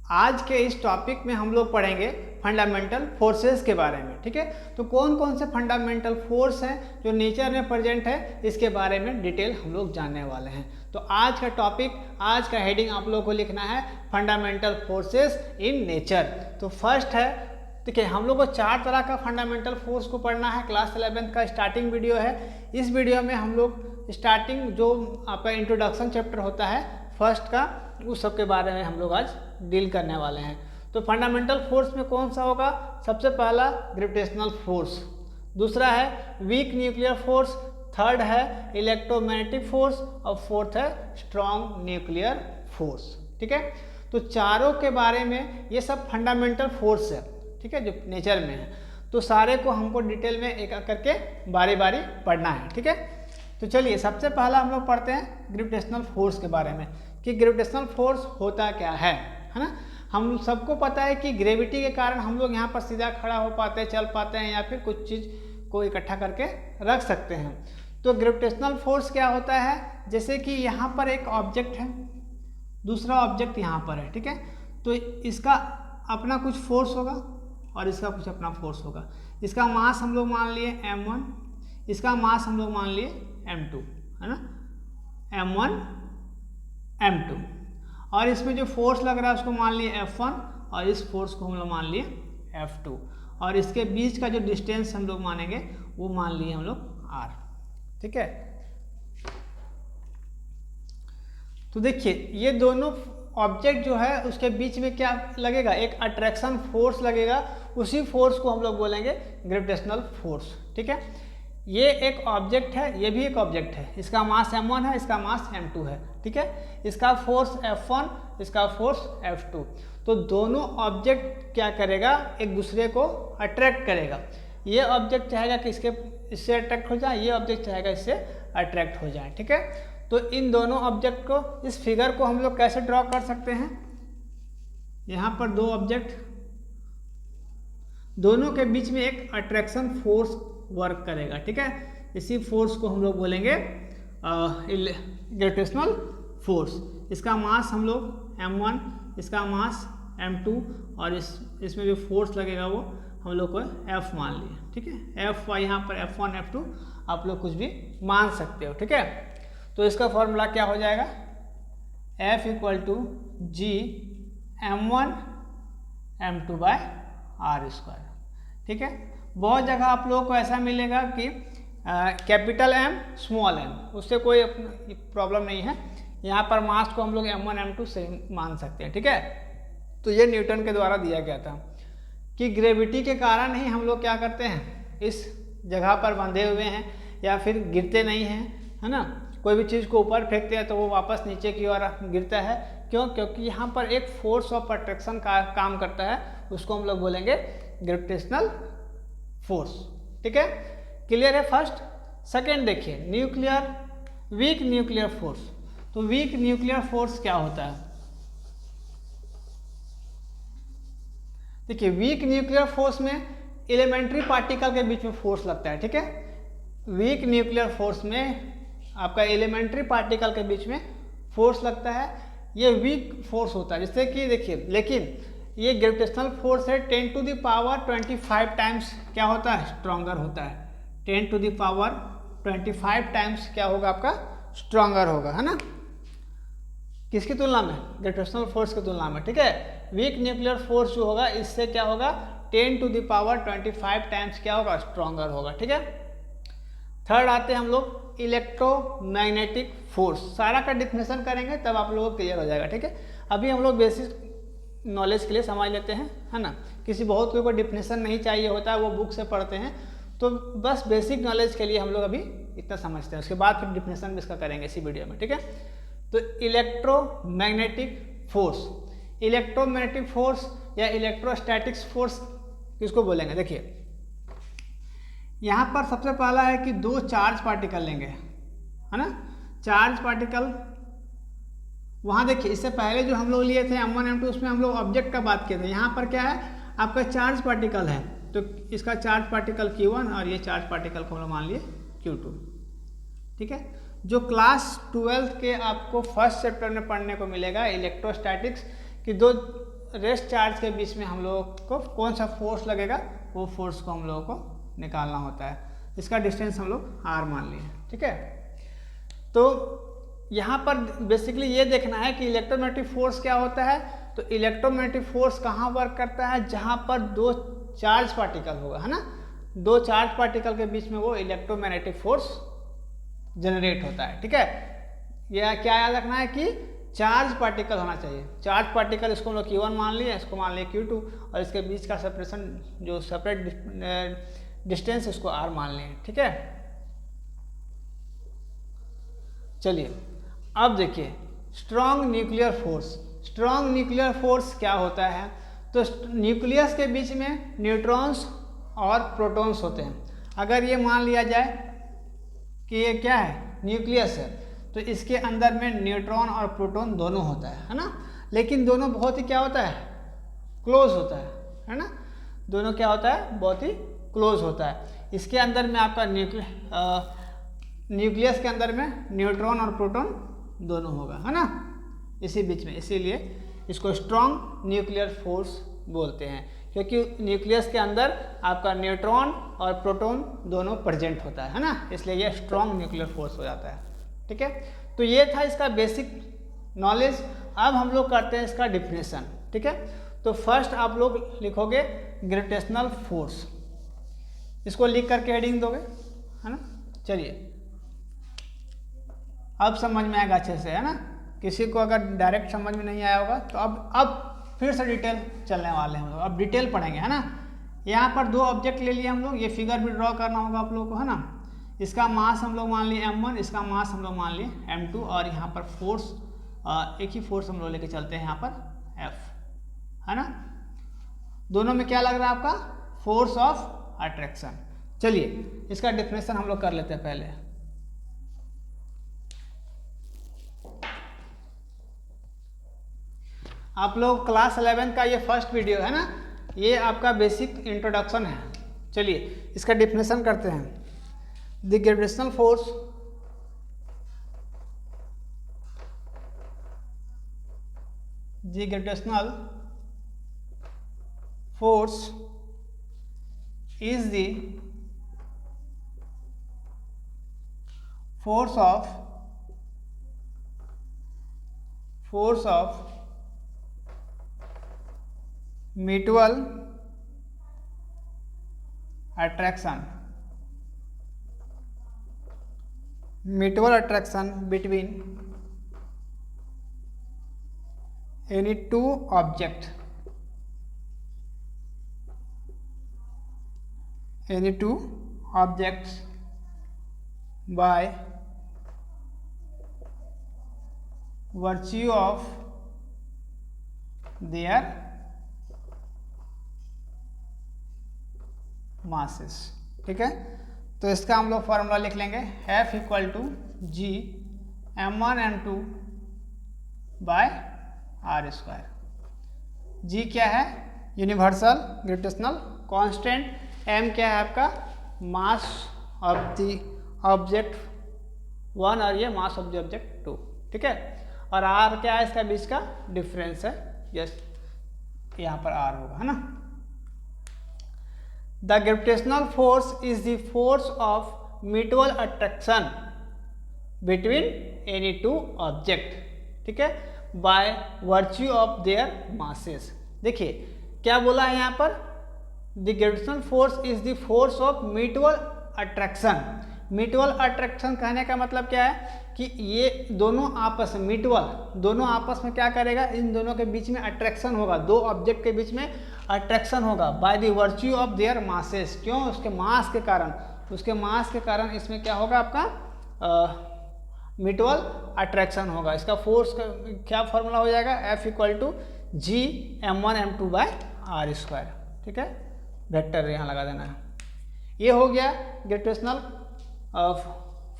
आज के इस टॉपिक में हम लोग पढ़ेंगे फंडामेंटल फोर्सेस के बारे में। ठीक है, तो कौन कौन से फंडामेंटल फोर्स हैं जो नेचर में प्रेजेंट है, इसके बारे में डिटेल हम लोग जानने वाले हैं। तो आज का टॉपिक, आज का हेडिंग आप लोगों को लिखना है फंडामेंटल फोर्सेस इन नेचर। तो फर्स्ट है, देखिए हम लोग को 4 तरह का फंडामेंटल फोर्स को पढ़ना है। क्लास 11th का स्टार्टिंग वीडियो है। इस वीडियो में हम लोग स्टार्टिंग जो आपका इंट्रोडक्शन चैप्टर होता है फर्स्ट का, उस सब के बारे में हम लोग आज डील करने वाले हैं। तो फंडामेंटल फोर्स में कौन सा होगा? सबसे पहला ग्रेविटेशनल फोर्स, दूसरा है वीक न्यूक्लियर फोर्स, थर्ड है इलेक्ट्रोमैग्नेटिक फोर्स और फोर्थ है स्ट्रॉन्ग न्यूक्लियर फोर्स। ठीक है, तो चारों के बारे में ये सब फंडामेंटल फोर्स है, ठीक है, जो नेचर में है। तो सारे को हमको डिटेल में एक एक करके बारी बारी पढ़ना है। ठीक है, तो चलिए सबसे पहला हम लोग पढ़ते हैं ग्रेविटेशनल फोर्स के बारे में कि ग्रेविटेशनल फोर्स होता क्या है ना। हम सबको पता है कि ग्रेविटी के कारण हम लोग यहाँ पर सीधा खड़ा हो पाते हैं, चल पाते हैं या फिर कुछ चीज़ को इकट्ठा करके रख सकते हैं। तो ग्रेविटेशनल फोर्स क्या होता है? जैसे कि यहाँ पर एक ऑब्जेक्ट है, दूसरा ऑब्जेक्ट यहाँ पर है, ठीक है, तो इसका अपना कुछ फोर्स होगा और इसका कुछ अपना फोर्स होगा। इसका मास हम लोग मान लिए m1, इसका मास हम लोग मान लिए m2, है ना, m1 m2, और इसमें जो फोर्स लग रहा है उसको मान लिए F1 और इस फोर्स को हम लोग मान लिए F2, और इसके बीच का जो डिस्टेंस हम लोग मानेंगे वो मान लिए हम लोग R। ठीक है, तो देखिए ये दोनों ऑब्जेक्ट जो है उसके बीच में क्या लगेगा? एक अट्रैक्शन फोर्स लगेगा। उसी फोर्स को हम लोग बोलेंगे ग्रेविटेशनल फोर्स। ठीक है, ये एक ऑब्जेक्ट है, ये भी एक ऑब्जेक्ट है, इसका मास m1 है, इसका मास m2 है। ठीक है, इसका फोर्स F1, इसका फोर्स F2। तो दोनों ऑब्जेक्ट क्या करेगा? एक दूसरे को अट्रैक्ट करेगा। ये ऑब्जेक्ट चाहेगा कि इससे अट्रैक्ट हो जाए, ये ऑब्जेक्ट चाहेगा इससे अट्रैक्ट हो जाए। ठीक है, तो इन दोनों ऑब्जेक्ट को, इस फिगर को हम लोग कैसे ड्रॉ कर सकते हैं? यहाँ पर दो ऑब्जेक्ट, दोनों के बीच में एक अट्रैक्शन फोर्स वर्क करेगा। ठीक है, इसी फोर्स को हम लोग बोलेंगे ग्रेविटेशनल फोर्स। इसका मास हम लोग m1, इसका मास m2, और इसमें जो फोर्स लगेगा वो हम लोग को F मान लिए। ठीक है, F यहाँ पर F1 F2 आप लोग कुछ भी मान सकते हो। ठीक है, तो इसका फॉर्मूला क्या हो जाएगा? F = G m1 m2 / r²। ठीक है, बहुत जगह आप लोगों को ऐसा मिलेगा कि कैपिटल M स्मॉल m, उससे कोई प्रॉब्लम नहीं है। यहाँ पर मास को हम लोग m1 m2 से मान सकते हैं। ठीक है, तो ये न्यूटन के द्वारा दिया गया था कि ग्रेविटी के कारण ही हम लोग क्या करते हैं, इस जगह पर बंधे हुए हैं या फिर गिरते नहीं हैं, है ना। कोई भी चीज़ को ऊपर फेंकते हैं तो वो वापस नीचे की ओर गिरता है। क्यों? क्योंकि यहाँ पर एक फोर्स ऑफ अट्रैक्शन का काम करता है, उसको हम लोग बोलेंगे ग्रेविटेशनल फोर्स। ठीक है, क्लियर है फर्स्ट। सेकेंड देखिए न्यूक्लियर, वीक न्यूक्लियर फोर्स। तो वीक न्यूक्लियर फोर्स क्या होता है? देखिए वीक न्यूक्लियर फोर्स में एलिमेंट्री पार्टिकल के बीच में फोर्स लगता है। ठीक है, वीक न्यूक्लियर फोर्स में आपका एलिमेंट्री पार्टिकल के बीच में फोर्स लगता है, ये वीक फोर्स होता है। जैसे कि देखिए, लेकिन ये ग्रेविटेशनल फोर्स है 10⁻25 टाइम्स क्या होता है? स्ट्रॉन्गर होता है। 10⁻25 टाइम्स क्या होगा आपका? स्ट्रॉन्गर होगा, है ना, किसकी तुलना में? ग्रेविटेशनल फोर्स की तुलना में। ठीक है, वीक न्यूक्लियर फोर्स जो होगा इससे क्या होगा? 10⁻25 टाइम्स क्या होगा? स्ट्रॉन्गर होगा। ठीक है, थर्ड आते हैं हम लोग इलेक्ट्रोमैग्नेटिक फोर्स। सारा का डिफिनेशन करेंगे तब आप लोगों को क्लियर हो जाएगा। ठीक है, अभी हम लोग बेसिक नॉलेज के लिए समझ लेते हैं, है ना। किसी बहुत कोई को डिफिनेशन नहीं चाहिए होता है, वो बुक से पढ़ते हैं, तो बस बेसिक नॉलेज के लिए हम लोग अभी इतना समझते हैं, उसके बाद फिर डिफिनेशन भी इसका करेंगे इसी वीडियो में। ठीक है, तो इलेक्ट्रोमैग्नेटिक फोर्स, इलेक्ट्रोमैग्नेटिक फोर्स या इलेक्ट्रोस्टैटिक्स फोर्स किसको बोलेंगे? देखिए यहाँ पर सबसे पहला है कि दो चार्ज पार्टिकल लेंगे, है ना, चार्ज पार्टिकल। वहाँ देखिए इससे पहले जो हम लोग लिए थे m1 m2, उसमें हम लोग ऑब्जेक्ट का बात किए थे। यहाँ पर क्या है? आपका चार्ज पार्टिकल है, तो इसका चार्ज पार्टिकल Q1 और ये चार्ज पार्टिकल को हम लोग मान लिए Q2। ठीक है, जो क्लास 12th के आपको फर्स्ट चैप्टर में पढ़ने को मिलेगा इलेक्ट्रोस्टैटिक्स कि दो रेस्ट चार्ज के बीच में हम लोग को कौन सा फोर्स लगेगा, वो फोर्स को हम लोगों को निकालना होता है। इसका डिस्टेंस हम लोग r मान लिए, ठीक है। तो यहाँ पर बेसिकली ये देखना है कि इलेक्ट्रोमैग्नेटिक फोर्स क्या होता है। तो इलेक्ट्रोमैग्नेटिक फोर्स कहाँ वर्क करता है, जहाँ पर दो चार्ज पार्टिकल होगा, है ना, दो चार्ज पार्टिकल के बीच में वो इलेक्ट्रोमैग्नेटिक फोर्स जनरेट होता है, ठीक है। यह क्या याद रखना है कि चार्ज पार्टिकल होना चाहिए। चार्ज पार्टिकल, इसको हम लोग Q1 मान लिए, इसको मान लिए Q2, और इसके बीच का सेपरेशन जो सेपरेट डिस्टेंस उसको r मान लिए, ठीक है। चलिए अब देखिए strong nuclear force. Strong nuclear force क्या होता है, तो न्यूक्लियस के बीच में न्यूट्रॉन्स और प्रोटॉन्स होते हैं। अगर ये मान लिया जाए कि ये क्या है, न्यूक्लियस है, तो इसके अंदर में न्यूट्रॉन और प्रोटॉन दोनों होता है ना। लेकिन दोनों बहुत ही क्या होता है, क्लोज होता है ना। दोनों क्या होता है, बहुत ही क्लोज होता है। इसके अंदर में आपका न्यूक्लियस के अंदर में न्यूट्रॉन और प्रोटॉन दोनों होगा, है ना, इसी बीच में। इसीलिए इसको स्ट्रॉन्ग न्यूक्लियर फोर्स बोलते हैं, क्योंकि न्यूक्लियस के अंदर आपका न्यूट्रॉन और प्रोटॉन दोनों प्रेजेंट होता है ना, इसलिए ये स्ट्रॉन्ग न्यूक्लियर फोर्स हो जाता है, ठीक है। तो ये था इसका बेसिक नॉलेज। अब हम लोग करते हैं इसका डिफिनेशन, ठीक है। तो फर्स्ट आप लोग लिखोगे ग्रेविटेशनल फोर्स, इसको लिख करके हेडिंग दोगे, है ना। चलिए अब समझ में आएगा अच्छे से, है ना। किसी को अगर डायरेक्ट समझ में नहीं आया होगा तो अब फिर से डिटेल चलने वाले हैं हम लोग, अब डिटेल पढ़ेंगे, है ना। यहाँ पर दो ऑब्जेक्ट ले लिए हम लोग, ये फिगर भी ड्रॉ करना होगा आप लोगों को, है ना। इसका मास हम लोग मान लिए m1, इसका मास हम लोग मान लिए m2, और यहाँ पर फोर्स एक ही फोर्स हम लोग लेके चलते हैं यहाँ पर F, है ना। दोनों में क्या लग रहा है आपका, फोर्स ऑफ अट्रैक्शन। चलिए इसका डेफिनेशन हम लोग कर लेते हैं पहले। आप लोग क्लास 11 का ये फर्स्ट वीडियो है ना, ये आपका बेसिक इंट्रोडक्शन है। चलिए इसका डेफिनेशन करते हैं। The gravitational force is the force of mutual attraction between any two objects by virtue of their masses, ठीक है। तो इसका हम लोग फॉर्मूला लिख लेंगे, F equal to G m1 m2 by r square. G क्या है, यूनिवर्सल ग्रेविटेशनल कांस्टेंट, m क्या है आपका मास ऑफ द ऑब्जेक्ट 1 और ये मास ऑफ द ऑब्जेक्ट 2, ठीक है। और r क्या है, इसका बीच का डिफरेंस है, यस यहाँ पर r होगा, है ना। The gravitational force is the force of mutual attraction between any two object, ठीक है, by virtue of their masses। देखिए क्या बोला है यहाँ पर, the gravitational force is the force of mutual attraction। Mutual attraction कहने का मतलब क्या है कि ये दोनों आपस में दोनों आपस में क्या करेगा, इन दोनों के बीच में अट्रैक्शन होगा, दो ऑब्जेक्ट के बीच में अट्रैक्शन होगा by the virtue of their masses. क्यों, उसके मास के कारण, इसमें क्या होगा आपका म्यूचुअल अट्रैक्शन होगा। इसका फोर्स का क्या फॉर्मूला हो जाएगा, F equal to G m1 m2 by r square, ठीक है। वेक्टर यहाँ लगा देना है। ये हो गया ग्रेविटेशनल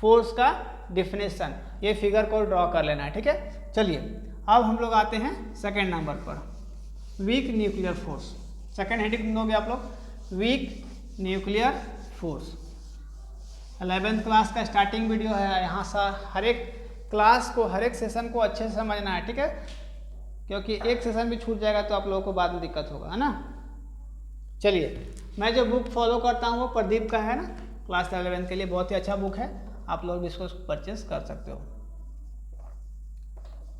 फोर्स का डिफिनेशन, ये फिगर को ड्रॉ कर लेना है, ठीक है। चलिए अब हम लोग आते हैं सेकेंड नंबर पर, week nuclear force. Second heading दोगे आप लोग, week nuclear force. 11th class का स्टार्टिंग वीडियो है, यहाँ से हर एक क्लास को, हर एक सेशन को अच्छे से समझना है, ठीक है। क्योंकि एक सेशन भी छूट जाएगा तो आप लोगों को बाद में दिक्कत होगा, है ना। चलिए, मैं जो बुक फॉलो करता हूँ वो प्रदीप का है ना, क्लास 11 के लिए बहुत ही अच्छा बुक है, आप लोग भी इसको परचेस कर सकते हो।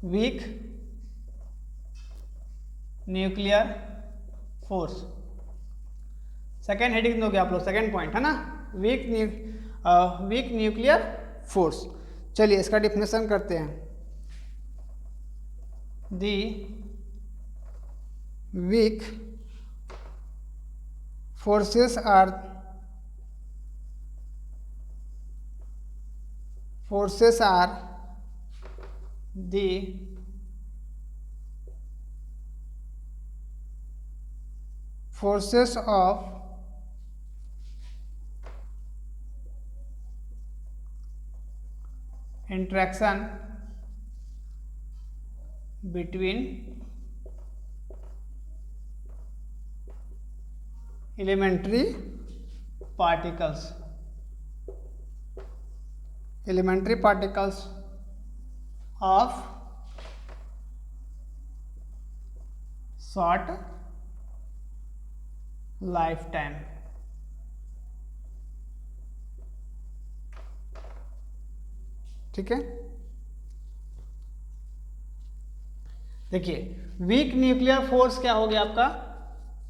Week nuclear force, second heading दोगे आप लोग, सेकेंड पॉइंट है ना, वीक न्यूक्लियर फोर्स। चलिए इसका डिफिनेशन करते हैं। The week forces are the forces of interaction between elementary particles of short lifetime। ठीक है, देखिए वीक न्यूक्लियर फोर्स क्या हो गया आपका,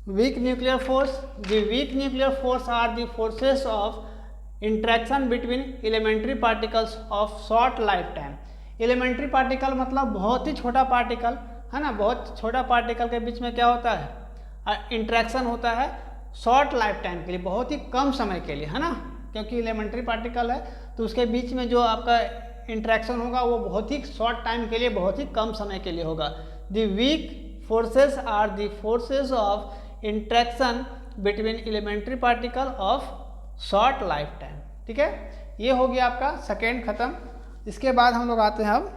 weak nuclear force, the weak nuclear force are the forces of interaction between elementary particles of short life time. Elementary particle मतलब बहुत ही छोटा पार्टिकल है ना, बहुत छोटा पार्टिकल के बीच में क्या होता है, इंट्रैक्शन होता है शॉर्ट लाइफ टाइम के लिए, बहुत ही कम समय के लिए, है ना, क्योंकि एलिमेंट्री पार्टिकल है तो उसके बीच में जो आपका इंट्रैक्शन होगा वो बहुत ही शॉर्ट टाइम के लिए, बहुत ही कम समय के लिए होगा। The weak forces are the forces of interaction between elementary particle of short life time. ठीक है, ये हो गया आपका सेकेंड खत्म। इसके बाद हम लोग आते हैं अब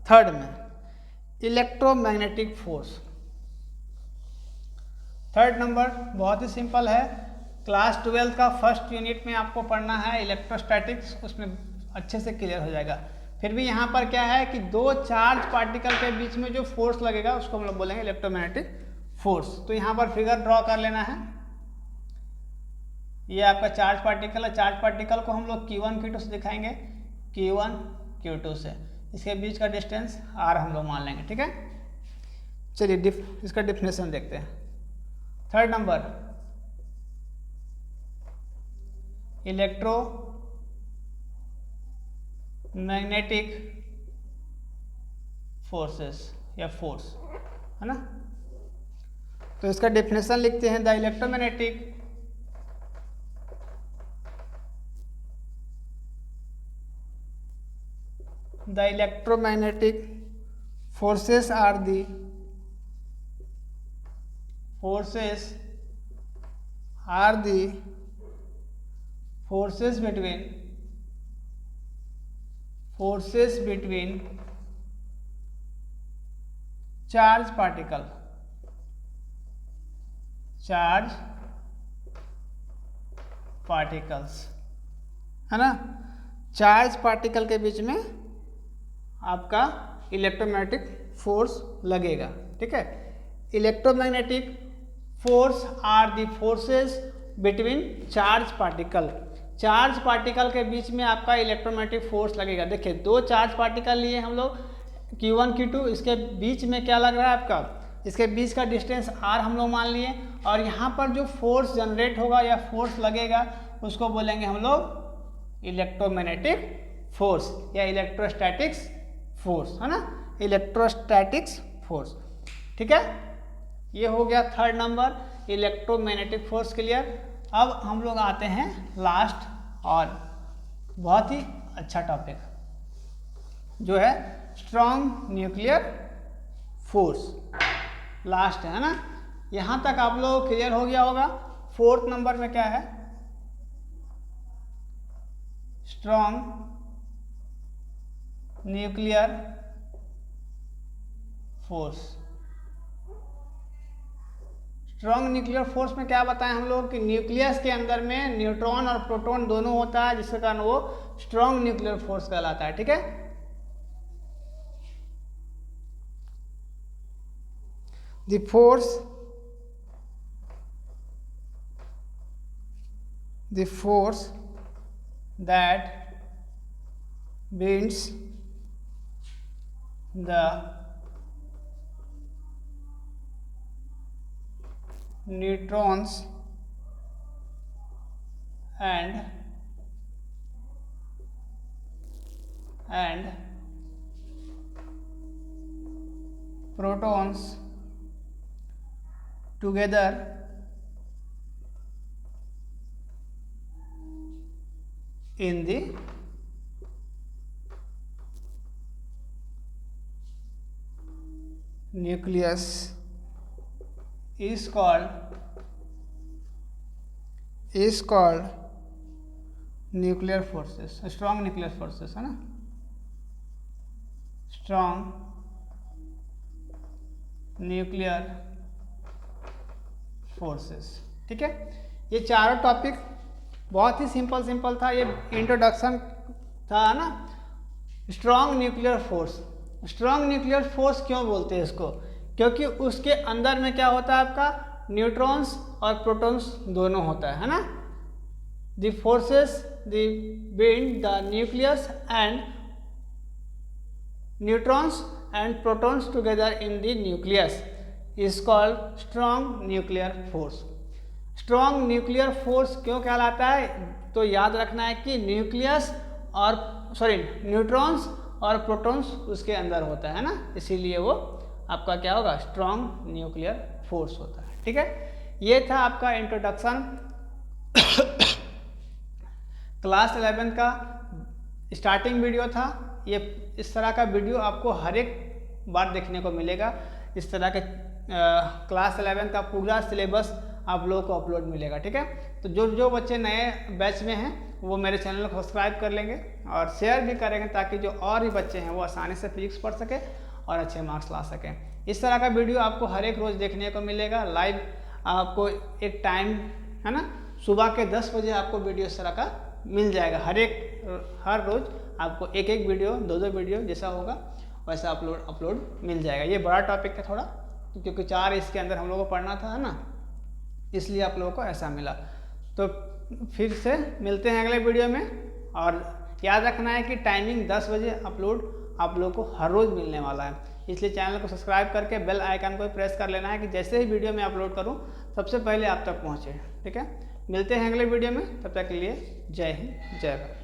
थर्ड में, इलेक्ट्रोमैग्नेटिक फोर्स। थर्ड नंबर बहुत ही सिंपल है, क्लास 12 का फर्स्ट यूनिट में आपको पढ़ना है इलेक्ट्रोस्टैटिक्स, उसमें अच्छे से क्लियर हो जाएगा। फिर भी यहाँ पर क्या है कि दो चार्ज पार्टिकल के बीच में जो फोर्स लगेगा उसको हम लोग बोलेंगे इलेक्ट्रोमैग्नेटिक फोर्स। तो यहाँ पर फिगर ड्रॉ कर लेना है, ये आपका चार्ज पार्टिकल है, चार्ज पार्टिकल को हम लोग Q1 Q2 से दिखाएंगे, Q1 Q2 से, इसके बीच का डिस्टेंस R हम लोग मान लेंगे। ठीक है, चलिए इसका डिफिनेशन देखते हैं। Third number, electro magnetic forces या फोर्स, है ना। तो इसका डेफिनेशन लिखते हैं, the electromagnetic forces are the forces between charge particles, है ना, चार्ज पार्टिकल के बीच में आपका इलेक्ट्रोमैग्नेटिक फोर्स लगेगा। ठीक है, electromagnetic force are the forces between charge particle, charge particle के बीच में आपका इलेक्ट्रोमैग्नेटिक फोर्स लगेगा। देखिए दो चार्ज पार्टिकल लिए हम लोग Q1 Q2, इसके बीच में क्या लग रहा है आपका, इसके बीच का डिस्टेंस R हम लोग मान लिए, और यहाँ पर जो फोर्स जनरेट होगा या फोर्स लगेगा उसको बोलेंगे हम लोग इलेक्ट्रोमैग्नेटिक फोर्स या इलेक्ट्रोस्टैटिक्स फोर्स, है ना, इलेक्ट्रोस्टैटिक्स फोर्स। ठीक है, ये हो गया third number, electromagnetic force clear. अब हम लोग आते हैं लास्ट और बहुत ही अच्छा टॉपिक जो है स्ट्रॉन्ग न्यूक्लियर फोर्स, लास्ट है ना। यहाँ तक आप लोग क्लियर हो गया होगा। फोर्थ नंबर में क्या है, strong nuclear force. Strong nuclear force में क्या बताएं हम लोग कि न्यूक्लियस के अंदर में न्यूट्रॉन और प्रोटॉन दोनों होता है, जिसके कारण वो स्ट्रॉन्ग न्यूक्लियर फोर्स कहलाता है। ठीक है, the force that binds the neutrons and protons together in the nucleus is called nuclear forces, strong nuclear forces, है ना, strong nuclear forces। ठीक है, ये चारों टॉपिक बहुत ही सिंपल था, ये इंट्रोडक्शन था ना। Strong nuclear force, strong nuclear force क्यों बोलते हैं इसको, क्योंकि उसके अंदर में क्या होता है, आपका न्यूट्रॉन्स और प्रोटॉन्स दोनों होता है ना। The forces the bind the nucleus and neutrons and protons together in the nucleus is called strong nuclear force. Strong nuclear force क्यों कहलाता है, तो याद रखना है कि न्यूट्रॉन्स और प्रोटॉन्स उसके अंदर होता है ना, इसीलिए वो आपका क्या होगा, स्ट्रॉन्ग न्यूक्लियर फोर्स होता है। ठीक है, ये था आपका इंट्रोडक्शन क्लास 11 का स्टार्टिंग वीडियो था। ये इस तरह का वीडियो आपको हर एक बार देखने को मिलेगा। इस तरह के क्लास 11 का पूरा सिलेबस आप लोगों को अपलोड मिलेगा। ठीक है, तो जो बच्चे नए बैच में हैं वो मेरे चैनल को सब्सक्राइब कर लेंगे और शेयर भी करेंगे, ताकि जो और भी बच्चे हैं वो आसानी से फिजिक्स पढ़ सके और अच्छे मार्क्स ला सकें। इस तरह का वीडियो आपको हर एक रोज़ देखने को मिलेगा लाइव। आपको एक टाइम है ना, सुबह के 10 बजे आपको वीडियो इस तरह का मिल जाएगा। हर रोज़ आपको एक वीडियो, दो वीडियो जैसा होगा वैसा अपलोड मिल जाएगा। ये बड़ा टॉपिक है थोड़ा, क्योंकि 4 इसके अंदर हम लोगों को पढ़ना था ना, इसलिए आप लोगों को ऐसा मिला। तो फिर से मिलते हैं अगले वीडियो में, और याद रखना है कि टाइमिंग 10 बजे अपलोड आप लोगों को हर रोज़ मिलने वाला है, इसलिए चैनल को सब्सक्राइब करके बेल आइकन को प्रेस कर लेना है कि जैसे ही वीडियो मैं अपलोड करूं सबसे पहले आप तक पहुंचे। ठीक है, मिलते हैं अगले वीडियो में, तब तक के लिए जय हिंद, जय भारत।